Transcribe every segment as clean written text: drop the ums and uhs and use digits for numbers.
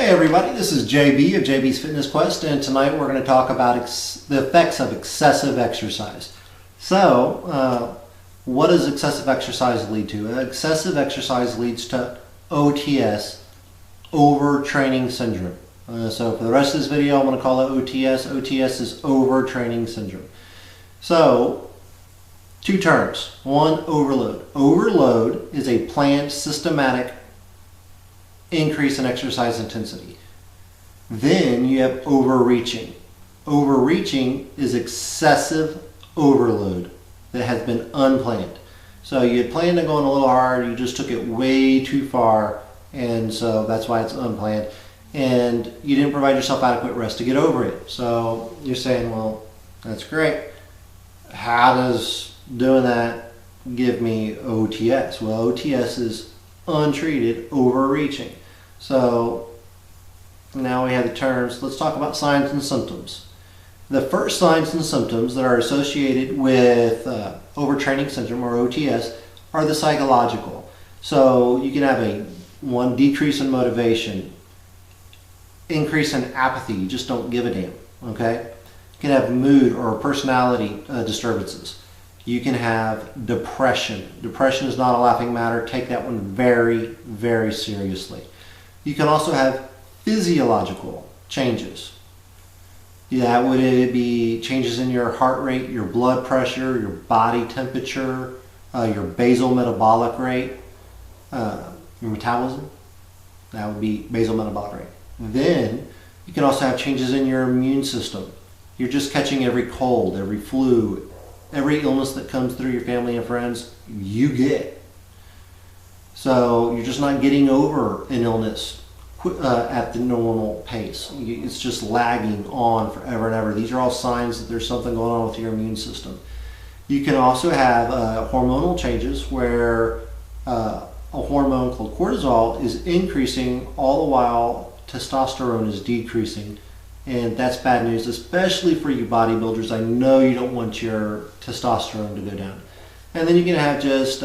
Hey everybody, this is JB of JB's Fitness Quest, and tonight we're going to talk about the effects of excessive exercise. So, what does excessive exercise lead to? Excessive exercise leads to OTS, overtraining syndrome. So for the rest of this video, I'm going to call it OTS. OTS is overtraining syndrome. So, two terms. One, overload. Overload is a planned, systematic increase in exercise intensity. Then you have overreaching. Overreaching is excessive overload that has been unplanned. So you had planned on going a little hard, you just took it way too far, and so that's why it's unplanned. And you didn't provide yourself adequate rest to get over it. So you're saying, well, that's great. How does doing that give me OTS? Well, OTS is untreated overreaching. So now we have the terms. Let's talk about signs and symptoms. The first signs and symptoms that are associated with overtraining syndrome or OTS are the psychological. So you can have one decrease in motivation, increase in apathy, you just don't give a damn, okay? You can have mood or personality disturbances. You can have depression. Depression is not a laughing matter. Take that one very, very seriously. You can also have physiological changes. That would be changes in your heart rate, your blood pressure, your body temperature, your basal metabolic rate, your metabolism. That would be basal metabolic rate. Then you can also have changes in your immune system. You're just catching every cold, every flu, every illness that comes through your family and friends, you get. So you're just not getting over an illness at the normal pace. It's just lagging on forever and ever. These are all signs that there's something going on with your immune system. You can also have hormonal changes where a hormone called cortisol is increasing all the while testosterone is decreasing. And that's bad news, especially for you bodybuilders. I know you don't want your testosterone to go down. And then you can have just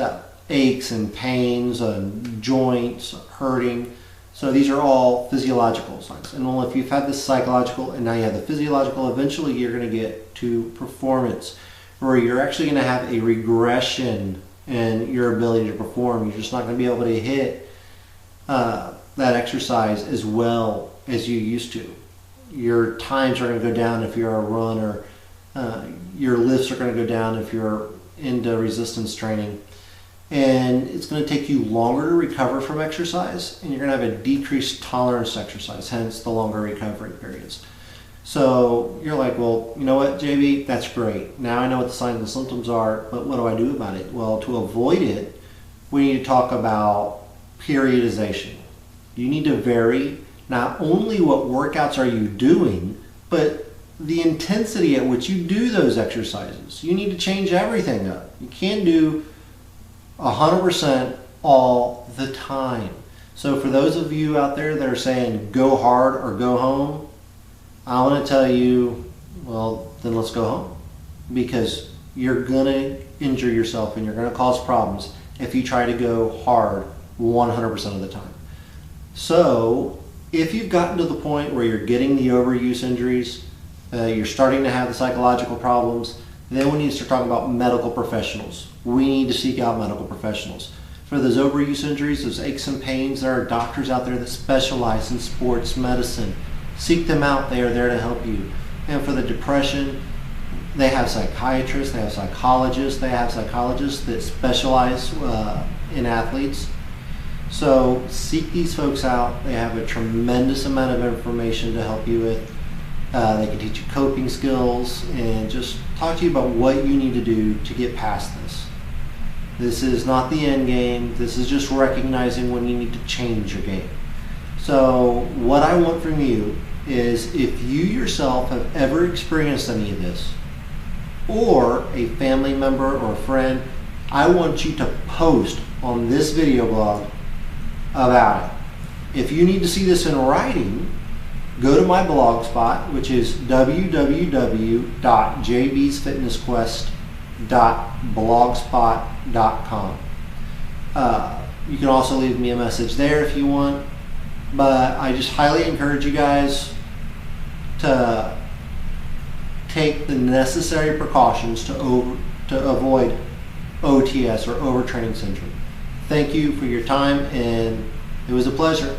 aches and pains and joints hurting. So these are all physiological signs. And well, if you've had the psychological and now you have the physiological, eventually you're going to get to performance, where you're actually going to have a regression in your ability to perform. You're just not going to be able to hit that exercise as well as you used to. Your times are going to go down if you're a runner. Your lifts are going to go down if you're into resistance training. And it's going to take you longer to recover from exercise, and you're going to have a decreased tolerance to exercise, hence the longer recovery periods. So you're like, well, you know what, JB, that's great. Now I know what the signs and symptoms are, but what do I do about it? Well, to avoid it, we need to talk about periodization. You need to vary not only what workouts are you doing, but the intensity at which you do those exercises. You need to change everything up. You can't do 100% all the time. So for those of you out there that are saying go hard or go home, I want to tell you, well, then let's go home, because you're going to injure yourself and you're going to cause problems if you try to go hard 100% of the time. So if you've gotten to the point where you're getting the overuse injuries, you're starting to have the psychological problems, then we need to start talking about medical professionals. We need to seek out medical professionals. For those overuse injuries, those aches and pains, there are doctors out there that specialize in sports medicine. Seek them out. They are there to help you. And for the depression, they have psychiatrists, they have psychologists, that specialize in athletes. So seek these folks out. They have a tremendous amount of information to help you with. They can teach you coping skills and just talk to you about what you need to do to get past this. This is not the end game. This is just recognizing when you need to change your game. So what I want from you is, if you yourself have ever experienced any of this, or a family member or a friend, I want you to post on this video blog about it. If you need to see this in writing, go to my blog spot, which is www.jbsfitnessquest.blogspot.com. You can also leave me a message there if you want. but I just highly encourage you guys to take the necessary precautions to avoid OTS or overtraining syndrome. Thank you for your time, and it was a pleasure.